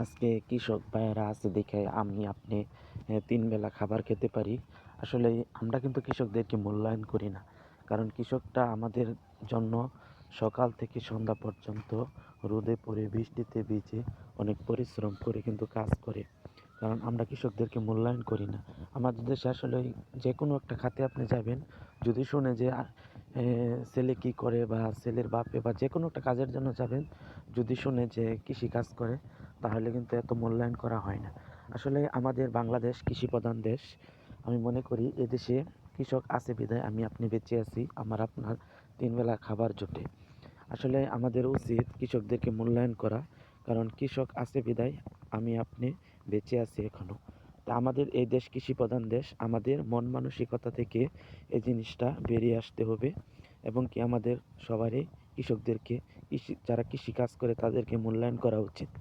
আজকে কৃষক ভাইয়েরা আছে দেখে আমি আপনি ৩ বেলা খাবার খেতে পারি। আসলে আমরা কিন্তু কৃষকদেরকে মূল্যায়ন করি না। কারণ কৃষকটা আমাদের জন্য সকাল থেকে সন্ধ্যা পর্যন্ত রোদে পড়ে, বৃষ্টিতে ভিজে অনেক পরিশ্রম করে কিন্তু কাজ করে। কারণ আমরা কৃষকদেরকে মূল্যায়ন করি না। আমাদের দেশে আসলে যেকোনো একটা খাতে আপনি যাবেন, যদি শোনে যে ছেলে কি করে বা ছেলের বাপে বা যেকোনো একটা কাজের জন্য যাবেন, যদি শোনে যে কৃষিকাজ করে তাহলে কিন্তু এত মূল্যায়ন করা হয় না। আসলে আমাদের বাংলাদেশ কৃষিপ্রধান দেশ। আমি মনে করি এদেশে কৃষক আছে বিধায় আমি আপনি বেঁচে আছি। আমার আপনার ৩ বেলা খাবার জোটে। আসলে আমাদের উচিত কৃষকদেরকে মূল্যায়ন করা। কারণ কৃষক আছে বিধায় আমি আপনি বেঁচে আছি এখনো। তা আমাদের এই দেশ কৃষিপ্রধান দেশ। আমাদের মন মানসিকতা থেকে এই জিনিসটা বেরিয়ে আসতে হবে এবং কি আমাদের সবারই কৃষকদেরকে যারা কৃষিকাজ করে তাদেরকে মূল্যায়ন করা উচিত।